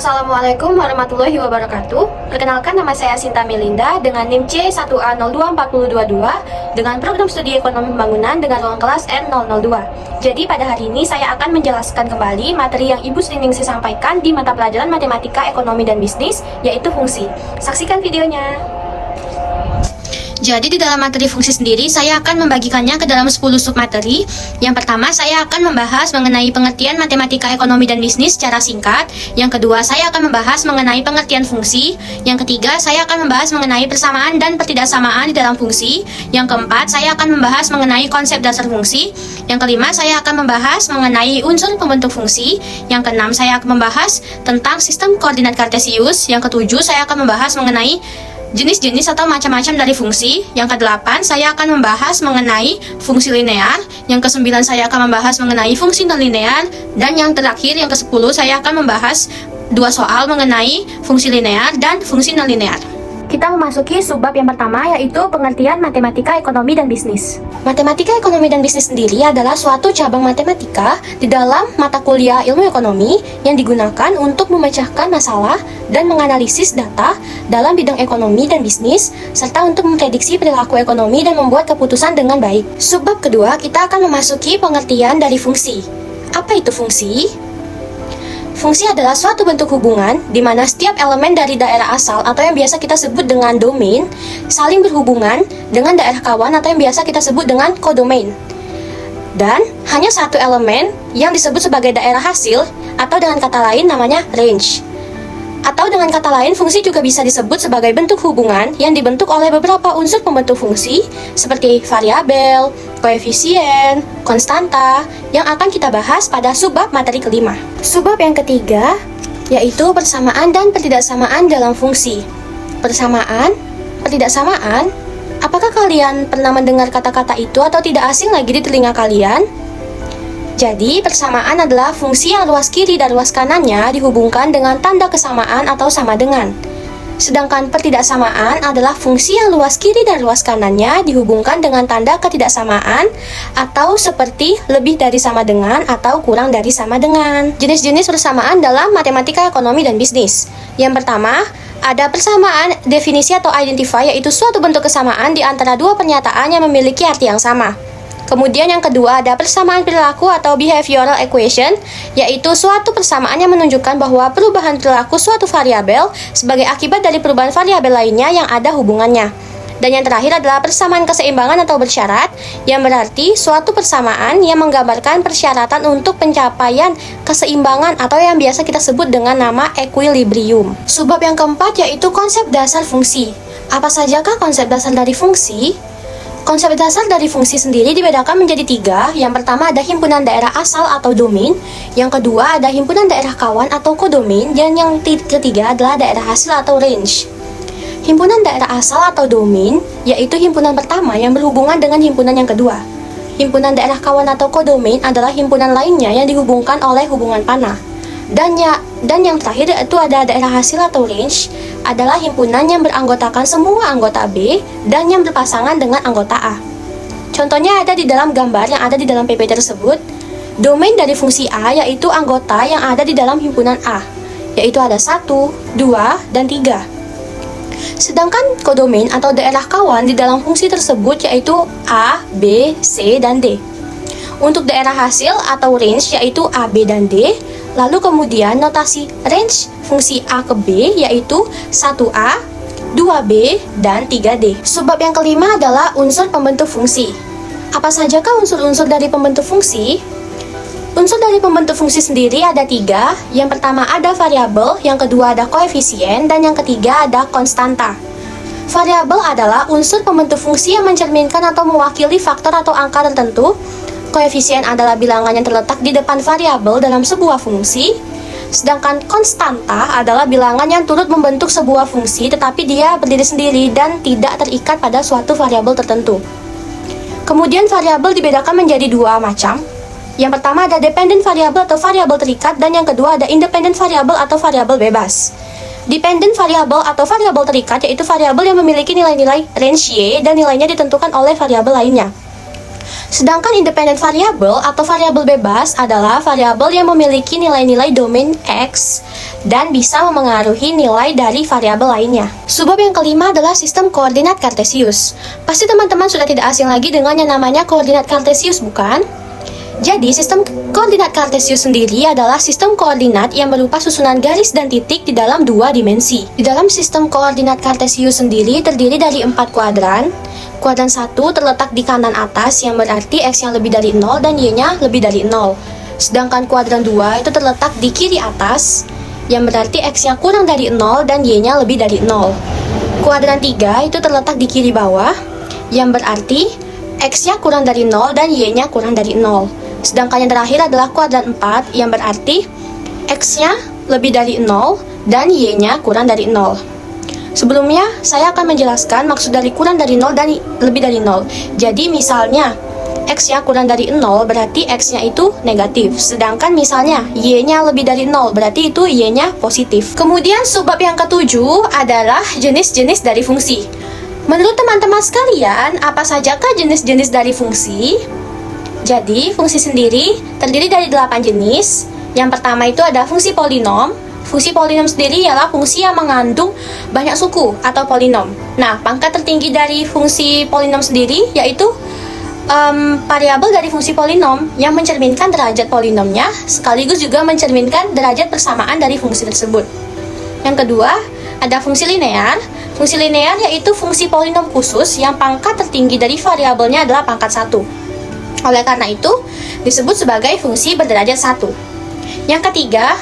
Assalamualaikum warahmatullahi wabarakatuh. Perkenalkan, nama saya Sinta Melinda dengan NIM C1A024022 dengan program studi ekonomi pembangunan dengan ruang kelas N002. Jadi pada hari ini saya akan menjelaskan kembali materi yang Ibu Sriningsih sampaikan di mata pelajaran Matematika, Ekonomi, dan Bisnis, yaitu fungsi. Saksikan videonya. Jadi di dalam materi fungsi sendiri, saya akan membagikannya ke dalam 10 submateri. Yang pertama, saya akan membahas mengenai pengertian matematika, ekonomi, dan bisnis secara singkat. Yang kedua, saya akan membahas mengenai pengertian fungsi. Yang ketiga, saya akan membahas mengenai persamaan dan pertidaksamaan di dalam fungsi. Yang keempat, saya akan membahas mengenai konsep dasar fungsi. Yang kelima, saya akan membahas mengenai unsur pembentuk fungsi. Yang keenam, saya akan membahas tentang sistem koordinat kartesius. Yang ketujuh, saya akan membahas mengenai jenis-jenis atau macam-macam dari fungsi. Yang kedelapan, saya akan membahas mengenai fungsi linear. Yang kesembilan, saya akan membahas mengenai fungsi non-linear. Dan yang terakhir, yang ke-10, saya akan membahas 2 soal mengenai fungsi linear dan fungsi non-linear. Kita memasuki subbab yang pertama, yaitu pengertian matematika, ekonomi, dan bisnis. Matematika, ekonomi, dan bisnis sendiri adalah suatu cabang matematika di dalam mata kuliah ilmu ekonomi yang digunakan untuk memecahkan masalah dan menganalisis data dalam bidang ekonomi dan bisnis, serta untuk memprediksi perilaku ekonomi dan membuat keputusan dengan baik. Subbab kedua, kita akan memasuki pengertian dari fungsi. Apa itu fungsi? Fungsi adalah suatu bentuk hubungan di mana setiap elemen dari daerah asal atau yang biasa kita sebut dengan domain saling berhubungan dengan daerah kawan atau yang biasa kita sebut dengan kodomain. Dan hanya satu elemen yang disebut sebagai daerah hasil atau dengan kata lain namanya range. Atau dengan kata lain, fungsi juga bisa disebut sebagai bentuk hubungan yang dibentuk oleh beberapa unsur pembentuk fungsi seperti variabel, koefisien, konstanta yang akan kita bahas pada subbab materi kelima. Subbab yang ketiga yaitu persamaan dan pertidaksamaan dalam fungsi. Persamaan, pertidaksamaan, apakah kalian pernah mendengar kata-kata itu atau tidak asing lagi di telinga kalian? Jadi, persamaan adalah fungsi yang ruas kiri dan ruas kanannya dihubungkan dengan tanda kesamaan atau sama dengan. Sedangkan pertidaksamaan adalah fungsi yang luas kiri dan luas kanannya dihubungkan dengan tanda ketidaksamaan atau seperti lebih dari sama dengan atau kurang dari sama dengan. Jenis-jenis persamaan dalam matematika, ekonomi, dan bisnis. Yang pertama, ada persamaan definisi atau identify, yaitu suatu bentuk kesamaan di antara dua pernyataan yang memiliki arti yang sama. Kemudian yang kedua ada persamaan perilaku atau behavioral equation, yaitu suatu persamaan yang menunjukkan bahwa perubahan perilaku suatu variabel sebagai akibat dari perubahan variabel lainnya yang ada hubungannya. Dan yang terakhir adalah persamaan keseimbangan atau bersyarat, yang berarti suatu persamaan yang menggambarkan persyaratan untuk pencapaian keseimbangan atau yang biasa kita sebut dengan nama equilibrium. Subbab yang keempat yaitu konsep dasar fungsi. Apa sajakah konsep dasar dari fungsi? Konsep dasar dari fungsi sendiri dibedakan menjadi 3. Yang pertama ada himpunan daerah asal atau domain. Yang kedua ada himpunan daerah kawan atau kodomain. Dan yang ketiga adalah daerah hasil atau range. Himpunan daerah asal atau domain yaitu himpunan pertama yang berhubungan dengan himpunan yang kedua. Himpunan daerah kawan atau kodomain adalah himpunan lainnya yang dihubungkan oleh hubungan panah. Dan yang terakhir yaitu ada daerah hasil atau range, adalah himpunan yang beranggotakan semua anggota B dan yang berpasangan dengan anggota A. Contohnya ada di dalam gambar yang ada di dalam PPT tersebut. Domain dari fungsi A yaitu anggota yang ada di dalam himpunan A, yaitu ada 1, 2, dan 3. Sedangkan kodomain atau daerah kawan di dalam fungsi tersebut yaitu A, B, C, dan D. Untuk daerah hasil atau range yaitu A, B, dan D. Lalu kemudian notasi range fungsi A ke B yaitu 1A, 2B, dan 3D. Subbab yang kelima adalah unsur pembentuk fungsi. Apa sajakah unsur-unsur dari pembentuk fungsi? Unsur dari pembentuk fungsi sendiri ada 3. Yang pertama ada variabel, yang kedua ada koefisien, dan yang ketiga ada konstanta. Variabel adalah unsur pembentuk fungsi yang mencerminkan atau mewakili faktor atau angka tertentu. Koefisien adalah bilangan yang terletak di depan variabel dalam sebuah fungsi. Sedangkan konstanta adalah bilangan yang turut membentuk sebuah fungsi tetapi dia berdiri sendiri dan tidak terikat pada suatu variabel tertentu. Kemudian variabel dibedakan menjadi 2 macam. Yang pertama ada dependent variable atau variabel terikat, dan yang kedua ada independent variable atau variabel bebas. Dependent variable atau variabel terikat yaitu variabel yang memiliki nilai-nilai range Y dan nilainya ditentukan oleh variabel lainnya. Sedangkan independent variable atau variabel bebas adalah variabel yang memiliki nilai-nilai domain X dan bisa memengaruhi nilai dari variabel lainnya. Subbab yang kelima adalah sistem koordinat Kartesius. Pasti teman-teman sudah tidak asing lagi dengan yang namanya koordinat Kartesius, bukan? Jadi, sistem koordinat Kartesius sendiri adalah sistem koordinat yang berupa susunan garis dan titik di dalam dua dimensi. Di dalam sistem koordinat Kartesius sendiri terdiri dari 4 kuadran. Kuadran 1 terletak di kanan atas yang berarti X yang lebih dari 0 dan Y-nya lebih dari 0. Sedangkan kuadran 2 itu terletak di kiri atas yang berarti X-nya kurang dari 0 dan Y-nya lebih dari 0. Kuadran 3 itu terletak di kiri bawah yang berarti X-nya kurang dari 0 dan Y-nya kurang dari 0. Sedangkan yang terakhir adalah kuadran 4 yang berarti X-nya lebih dari 0 dan Y-nya kurang dari 0. Sebelumnya, saya akan menjelaskan maksud dari kurang dari 0 dan lebih dari 0. Jadi misalnya X-nya kurang dari 0 berarti X-nya itu negatif. Sedangkan misalnya Y-nya lebih dari 0 berarti itu Y-nya positif. Kemudian subbab yang ketujuh adalah jenis-jenis dari fungsi. Menurut teman-teman sekalian, apa sajakah jenis-jenis dari fungsi? Jadi, fungsi sendiri terdiri dari 8 jenis. Yang pertama itu ada fungsi polinom. Fungsi polinom sendiri ialah fungsi yang mengandung banyak suku atau polinom. Nah, pangkat tertinggi dari fungsi polinom sendiri yaitu variabel dari fungsi polinom yang mencerminkan derajat polinomnya sekaligus juga mencerminkan derajat persamaan dari fungsi tersebut. Yang kedua, ada fungsi linear. Fungsi linear yaitu fungsi polinom khusus yang pangkat tertinggi dari variabelnya adalah pangkat 1. Oleh karena itu, disebut sebagai fungsi berderajat 1. Yang ketiga,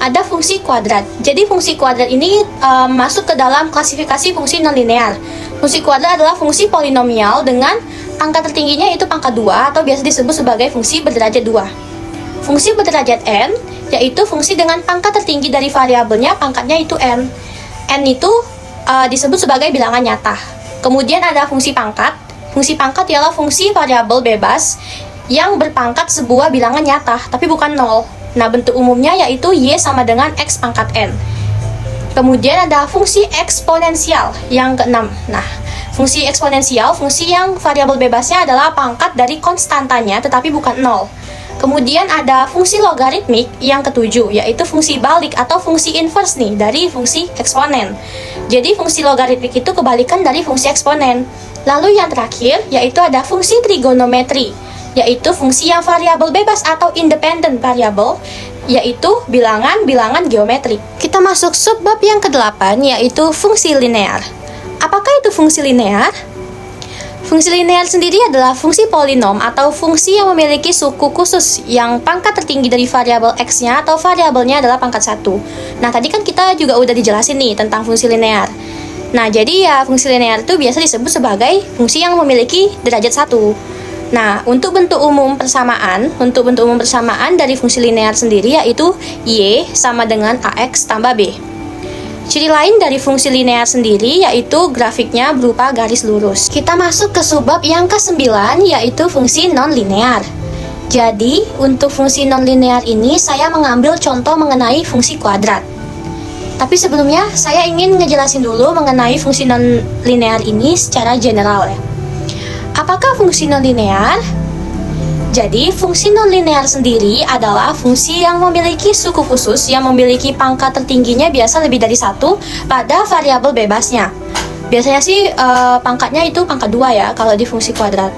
ada fungsi kuadrat. Jadi fungsi kuadrat ini masuk ke dalam klasifikasi fungsi nonlinear. Fungsi kuadrat adalah fungsi polinomial dengan pangkat tertingginya itu pangkat 2 atau biasa disebut sebagai fungsi berderajat 2. Fungsi berderajat n yaitu fungsi dengan pangkat tertinggi dari variabelnya pangkatnya itu n. N itu disebut sebagai bilangan nyata. Kemudian ada fungsi pangkat. Fungsi pangkat ialah fungsi variabel bebas yang berpangkat sebuah bilangan nyata tapi bukan 0. Nah, bentuk umumnya yaitu Y sama dengan X pangkat N. Kemudian ada fungsi eksponensial yang keenam. Nah, fungsi eksponensial, fungsi yang variabel bebasnya adalah pangkat dari konstantanya tetapi bukan 0. Kemudian ada fungsi logaritmik yang ketujuh, yaitu fungsi balik atau fungsi inverse nih dari fungsi eksponen. Jadi fungsi logaritmik itu kebalikan dari fungsi eksponen. Lalu yang terakhir yaitu ada fungsi trigonometri, yaitu fungsi yang variabel bebas atau independent variable, yaitu bilangan-bilangan geometrik. Kita masuk subbab yang ke-8 yaitu fungsi linear. Apakah itu fungsi linear? Fungsi linear sendiri adalah fungsi polinom atau fungsi yang memiliki suku khusus yang pangkat tertinggi dari variabel X-nya atau variabelnya adalah pangkat 1. Nah, tadi kan kita juga udah dijelasin nih tentang fungsi linear. Nah, jadi ya fungsi linear itu biasa disebut sebagai fungsi yang memiliki derajat 1. Nah, untuk bentuk umum persamaan dari fungsi linear sendiri yaitu Y sama dengan AX tambah B. Ciri lain dari fungsi linear sendiri yaitu grafiknya berupa garis lurus. Kita masuk ke subbab yang ke-9 yaitu fungsi non-linear. Jadi, untuk fungsi non-linear ini saya mengambil contoh mengenai fungsi kuadrat. Tapi sebelumnya saya ingin ngejelasin dulu mengenai fungsi non-linear ini secara general ya. Apakah fungsi non-linear? Jadi, fungsi non-linear sendiri adalah fungsi yang memiliki suku khusus yang memiliki pangkat tertingginya biasa lebih dari 1 pada variabel bebasnya. Biasanya sih pangkatnya itu pangkat 2 ya kalau di fungsi kuadrat.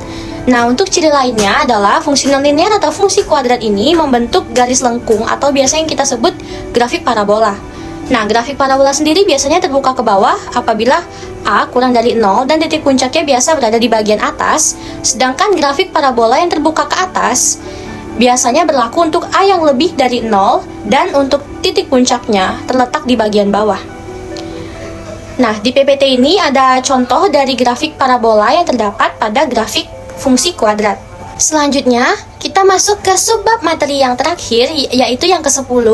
Nah, untuk ciri lainnya adalah fungsi non-linear atau fungsi kuadrat ini membentuk garis lengkung atau biasa yang kita sebut grafik parabola. Nah, grafik parabola sendiri biasanya terbuka ke bawah apabila A kurang dari 0 dan titik puncaknya biasa berada di bagian atas, sedangkan grafik parabola yang terbuka ke atas biasanya berlaku untuk A yang lebih dari 0 dan untuk titik puncaknya terletak di bagian bawah. Nah, di PPT ini ada contoh dari grafik parabola yang terdapat pada grafik fungsi kuadrat. Selanjutnya, kita masuk ke subbab materi yang terakhir, yaitu yang ke-10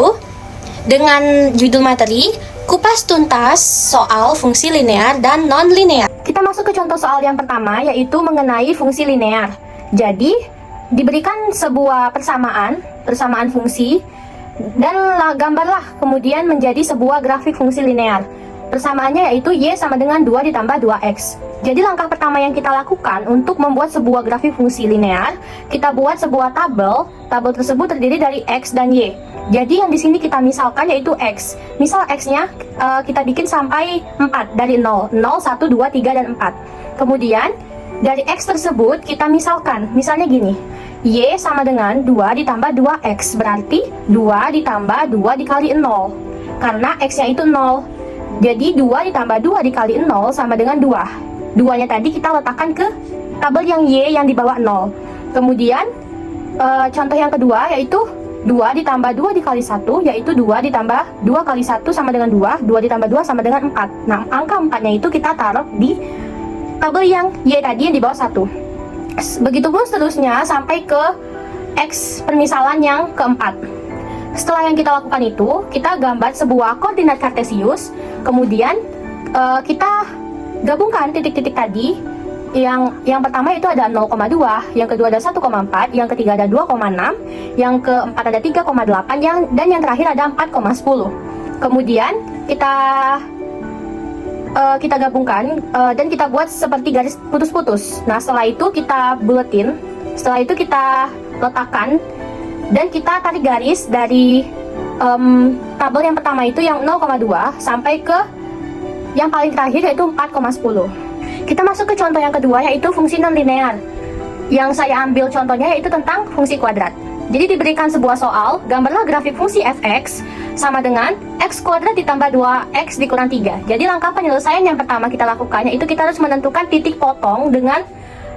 dengan judul materi Kupas tuntas soal fungsi linear dan non-linear. Kita masuk ke contoh soal yang pertama, yaitu mengenai fungsi linear. Jadi, diberikan sebuah persamaan fungsi, dan gambarlah kemudian menjadi sebuah grafik fungsi linear. Persamaannya yaitu Y sama dengan 2 ditambah 2X. Jadi langkah pertama yang kita lakukan untuk membuat sebuah grafik fungsi linear, kita buat sebuah tabel. Tabel tersebut terdiri dari X dan Y. Jadi yang di sini kita misalkan yaitu X. Misal X-nya kita bikin sampai 4 dari 0. 0, 1, 2, 3, dan 4. Kemudian dari X tersebut kita misalkan, misalnya gini, Y sama dengan 2 ditambah 2X, berarti 2 ditambah 2 dikali 0, karena X-nya itu 0. Jadi 2 ditambah 2 dikali 0 sama dengan 2. 2-nya tadi kita letakkan ke tabel yang Y yang di bawah 0. Kemudian contoh yang kedua yaitu 2 ditambah 2 dikali 1, yaitu 2 ditambah 2 kali 1 sama dengan 2, 2 ditambah 2 sama dengan 4. Nah, angka 4-nya itu kita taruh di tabel yang Y tadi yang di bawah 1. Begitupun seterusnya sampai ke X permisalan yang keempat. Setelah yang kita lakukan itu, kita gambar sebuah koordinat kartesius, kemudian kita gabungkan titik-titik tadi. Yang pertama itu ada 0,2, yang kedua ada 1,4, yang ketiga ada 2,6, yang keempat ada 3,8, dan yang terakhir ada 4,10. Kemudian kita gabungkan dan kita buat seperti garis putus-putus. Nah, setelah itu kita buletin, setelah itu kita letakkan dan kita tarik garis dari tabel yang pertama itu yang 0,2 sampai ke yang paling terakhir yaitu 4,10. Kita masuk ke contoh yang kedua yaitu fungsi non-linear. Yang saya ambil contohnya yaitu tentang fungsi kuadrat. Jadi diberikan sebuah soal, gambarlah grafik fungsi fx sama dengan x kuadrat ditambah 2x dikurang 3. Jadi langkah penyelesaian yang pertama kita lakukan yaitu kita harus menentukan titik potong dengan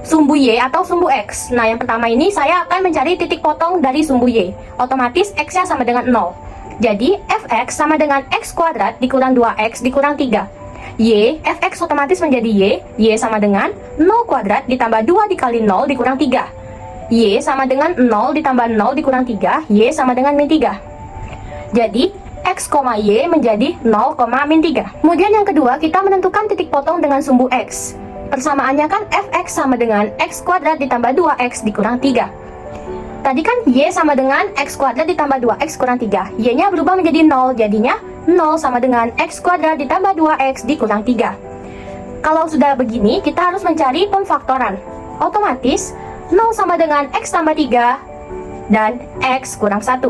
sumbu y atau sumbu x. Nah, yang pertama ini saya akan mencari titik potong dari sumbu y. Otomatis x-nya sama dengan 0. Jadi fx sama dengan x kuadrat dikurang 2x dikurang 3. Y, fx otomatis menjadi y sama dengan 0 kuadrat ditambah 2 dikali 0 dikurang 3. Y sama dengan 0 ditambah 0 dikurang 3, y sama dengan min 3. Jadi, x, y menjadi 0, min 3. Kemudian yang kedua, kita menentukan titik potong dengan sumbu x. Persamaannya kan fx sama dengan x kuadrat ditambah 2x dikurang 3. Tadi kan y sama dengan x kuadrat ditambah 2x kurang 3. Y-nya berubah menjadi 0, jadinya 0 sama dengan x kuadrat ditambah 2x dikurang 3. Kalau sudah begini, kita harus mencari pemfaktoran. Otomatis, 0 sama dengan x tambah 3 dan x kurang 1.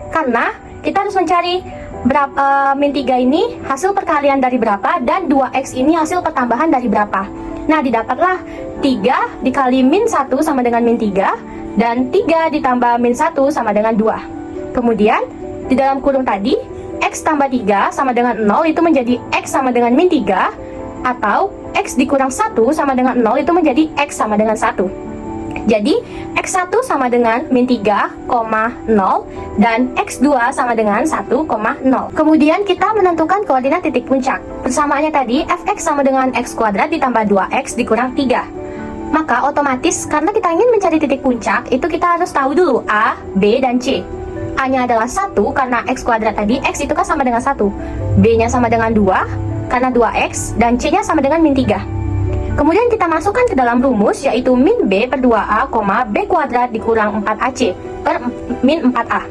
Karena kita harus mencari berapa min 3 ini hasil perkalian dari berapa dan 2x ini hasil pertambahan dari berapa. Nah, didapatlah 3 dikali min 1 sama dengan min 3 dan 3 ditambah min 1 sama dengan 2. Kemudian, di dalam kurung tadi, x tambah 3 sama dengan 0 itu menjadi x sama dengan min 3, atau x dikurang 1 sama dengan 0 itu menjadi x sama dengan 1. Jadi, x1 sama dengan min 3,0 dan x2 sama dengan 1,0. Kemudian kita menentukan koordinat titik puncak. Persamaannya tadi, fx sama dengan x kuadrat ditambah 2x dikurang 3. Maka otomatis karena kita ingin mencari titik puncak, itu kita harus tahu dulu A, B, dan C. A-nya adalah 1 karena x kuadrat tadi, x itu kan sama dengan 1. B-nya sama dengan 2 karena 2x, dan C-nya sama dengan min 3. Kemudian kita masukkan ke dalam rumus yaitu min B per 2A, B kuadrat dikurang 4AC per min 4A.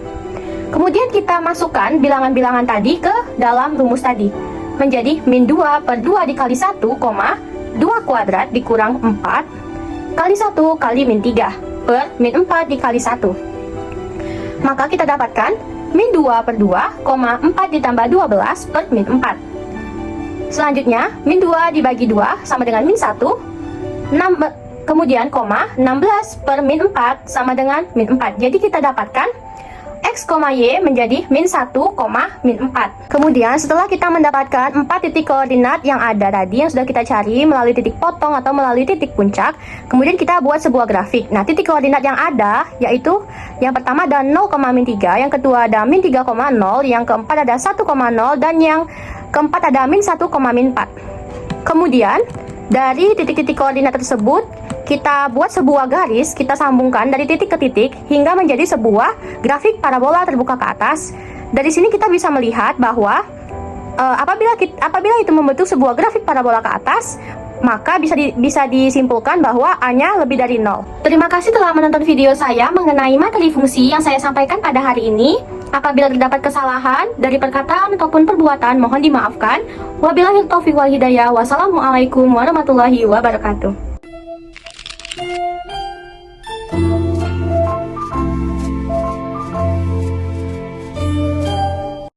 Kemudian kita masukkan bilangan-bilangan tadi ke dalam rumus tadi. Menjadi min 2 per 2 dikali 1, 2 kuadrat dikurang 4 kali 1 kali min 3 per min 4 dikali 1. Maka kita dapatkan min 2 per 2, 4 ditambah 12 per min 4. Selanjutnya, min 2 dibagi 2 sama dengan min 1, kemudian 16 per min 4 sama dengan min 4. Jadi kita dapatkan x, y menjadi min 1, min 4. Kemudian setelah kita mendapatkan 4 titik koordinat yang ada tadi, yang sudah kita cari melalui titik potong atau melalui titik puncak, kemudian kita buat sebuah grafik. Nah, titik koordinat yang ada yaitu yang pertama ada 0, min 3, yang kedua ada min 3,0, yang keempat ada 1,0, dan yang keempat ada min 1, min 4. Kemudian dari titik-titik koordinat tersebut kita buat sebuah garis, kita sambungkan dari titik ke titik hingga menjadi sebuah grafik parabola terbuka ke atas. Dari sini kita bisa melihat bahwa apabila itu membentuk sebuah grafik parabola ke atas, maka bisa disimpulkan bahwa A-nya lebih dari 0. Terima kasih telah menonton video saya mengenai materi fungsi yang saya sampaikan pada hari ini. Apabila terdapat kesalahan dari perkataan ataupun perbuatan, mohon dimaafkan. Wabillahi taufiq wal hidayah. Wassalamualaikum warahmatullahi wabarakatuh.